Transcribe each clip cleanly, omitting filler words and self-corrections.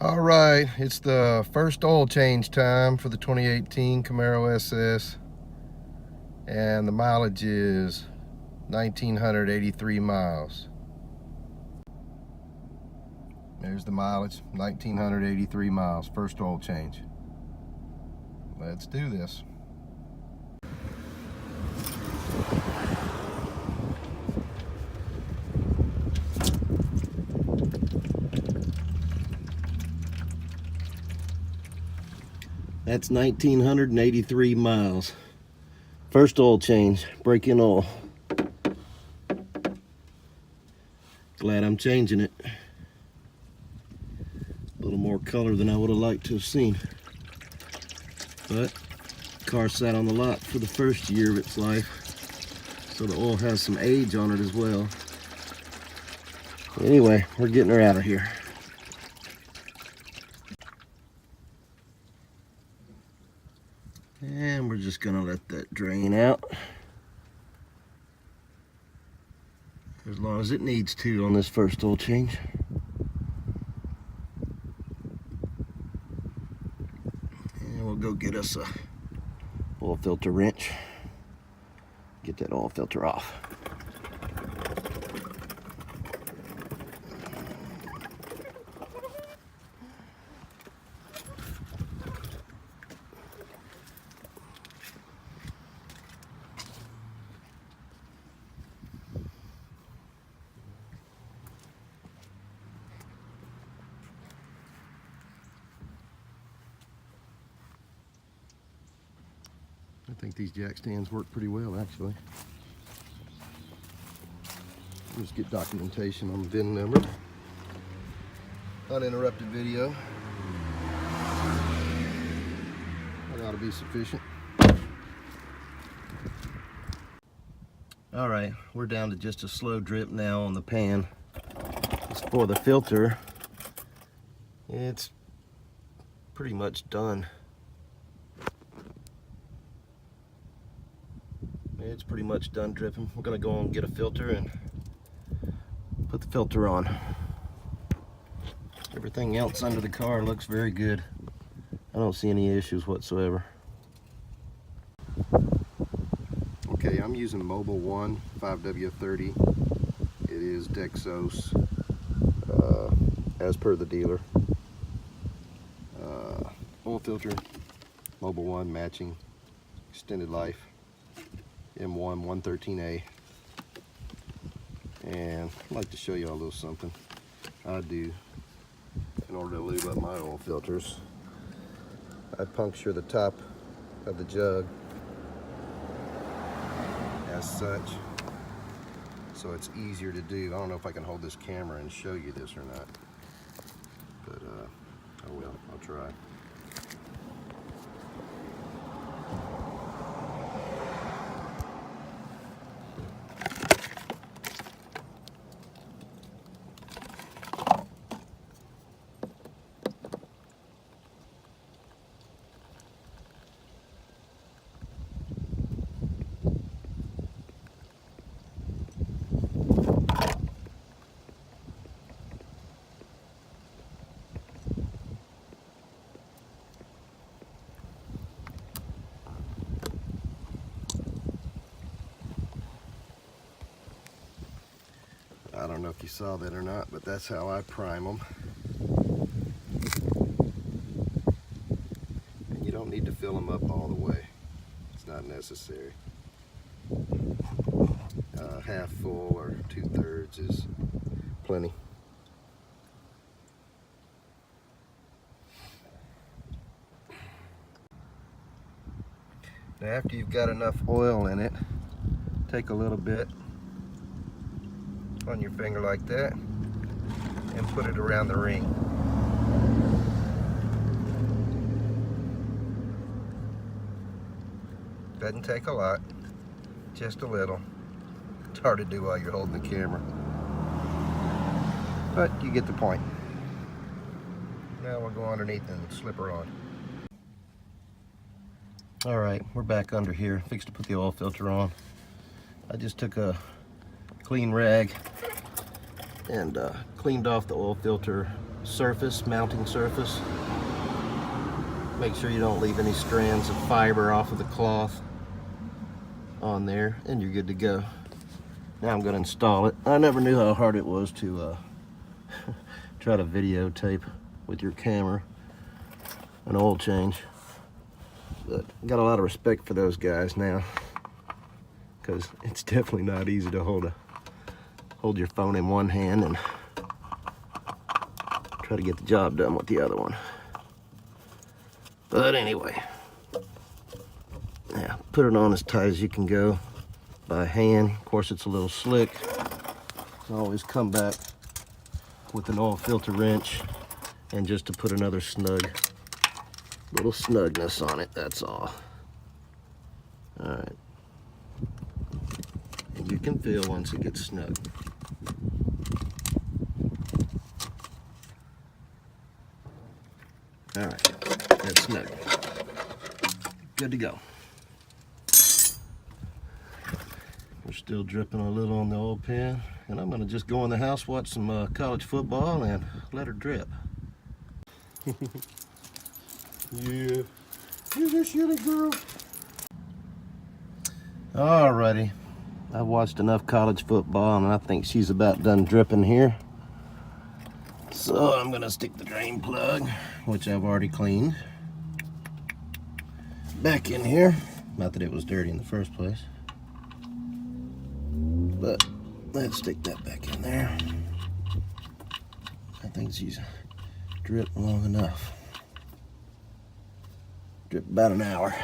All right, it's the first oil change time for the 2018 Camaro SS, and the mileage is 1,983 miles. There's the mileage, 1,983 miles, first oil change. Let's do this. That's 1,983 miles. First oil change, break-in oil. Glad I'm changing it. A little more color than I would have liked to have seen. But the car sat on the lot for the first year of its life, so the oil has some age on it as well. Anyway, we're getting her out of here. And we're just gonna let that drain out as long as it needs to on this first oil change. And we'll go get us a oil filter wrench, get that oil filter off. I think these jack stands work pretty well, actually. Just get documentation on the VIN number. Uninterrupted video. That ought to be sufficient. All right, we're down to just a slow drip now on the pan. As for the filter, it's pretty much done. It's pretty much done dripping. We're gonna go and get a filter and put the filter on. Everything else under the car looks very good. I don't see any issues whatsoever. Okay, I'm using Mobile 1 5W30. It is Dexos, as per the dealer. Oil filter, Mobile 1 matching, extended life. M1 113A, and I'd like to show you all a little something I do in order to lube up my oil filters. I puncture the top of the jug as such, so it's easier to do. I don't know if I can hold this camera and show you this or not, but I will. I'll try. I don't know if you saw that or not, but that's how I prime them. And you don't need to fill them up all the way. It's not necessary. Half full or 2/3 is plenty. Now after you've got enough oil in it, take a little bit on your finger like that and put it around the ring. Doesn't take a lot, just a little. It's hard to do while you're holding the camera, but you get the point. Now we'll go underneath and slip her on. All right, we're back under here, fixed to put the oil filter on. I just took a clean rag and cleaned off the oil filter surface, mounting surface. Make sure you don't leave any strands of fiber off of the cloth on there, and you're good to go. Now I'm going to install it. I never knew how hard it was to try to videotape with your camera an oil change, but I got a lot of respect for those guys now, because it's definitely not easy to hold your phone in one hand and try to get the job done with the other one. But anyway, yeah, put it on as tight as you can go by hand. Of course, it's a little slick. Always come back with an oil filter wrench and just to put another little snugness on it, that's all. All right. And you can feel once it gets snug. All right, that's snug. Good to go. We're still dripping a little on the oil pan, and I'm gonna just go in the house, watch some college football, and let her drip. Yeah, you're this silly girl. Alrighty, I've watched enough college football, and I think she's about done dripping here. So I'm gonna stick the drain plug, which I've already cleaned, back in here. Not that it was dirty in the first place, but let's stick that back in there. I think she's dripped long enough. Dripped about an hour.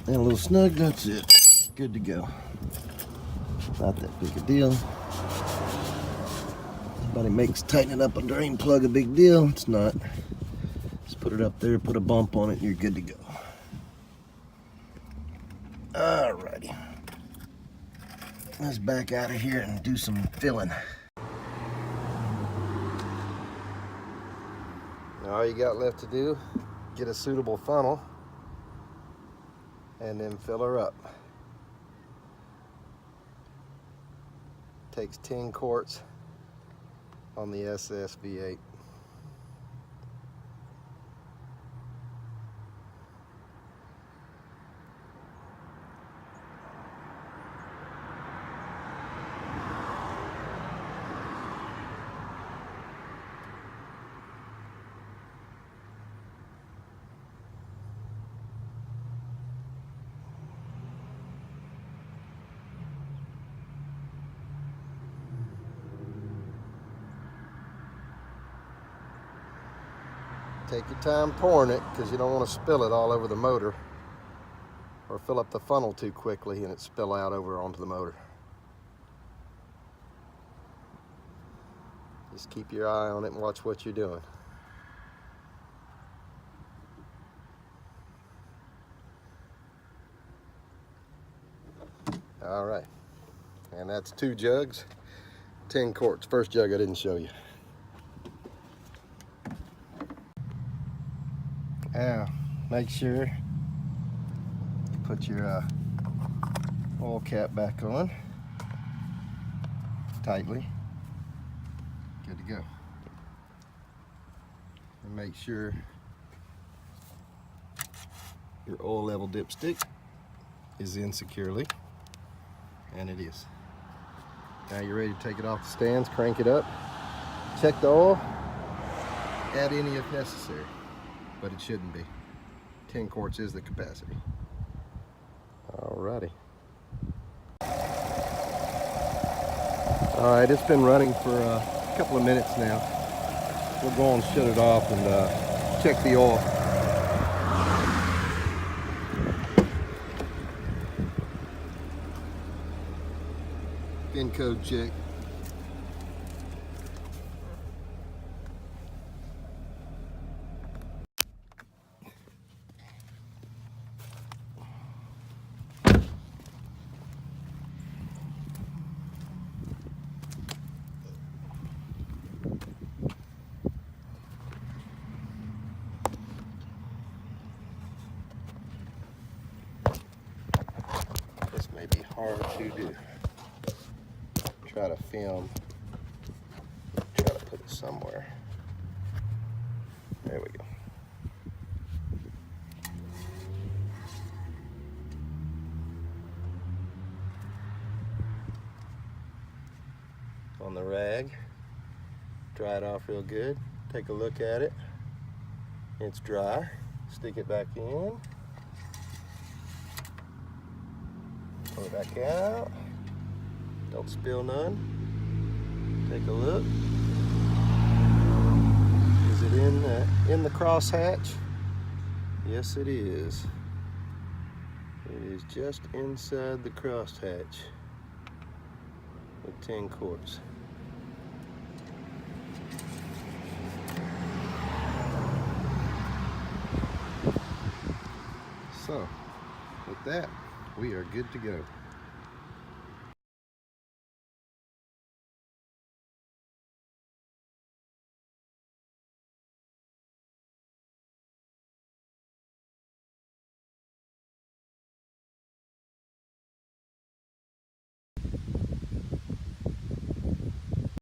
And a little snug, that's it. Good to go. Not that big a deal. Everybody makes tightening up a drain plug a big deal. It's not. Just put it up there, put a bump on it, and you're good to go. Alrighty. Let's back out of here and do some filling. Now all you got left to do, get a suitable funnel and then fill her up. Takes 10 quarts on the SS V8. Take your time pouring it, because you don't want to spill it all over the motor or fill up the funnel too quickly and it spill out over onto the motor. Just keep your eye on it and watch what you're doing. All right, and that's 2 jugs, 10 quarts. First jug I didn't show you. Now, make sure you put your oil cap back on tightly. Good to go. And make sure your oil level dipstick is in securely, and it is. Now you're ready to take it off the stands, crank it up, check the oil, add any if necessary. But it shouldn't be. 10 quarts is the capacity. Alrighty. Alright, it's been running for a couple of minutes now. We'll go and shut it off and check the oil. Pin code check. hard to do. Try to film, try to put it somewhere. There we go. On the rag, dry it off real good. Take a look at it. It's dry. Stick it back in. Pull it back out. Don't spill none. Take a look. Is it in the crosshatch? Yes, it is. It is just inside the crosshatch with 10 quarts. So, with that, we are good to go.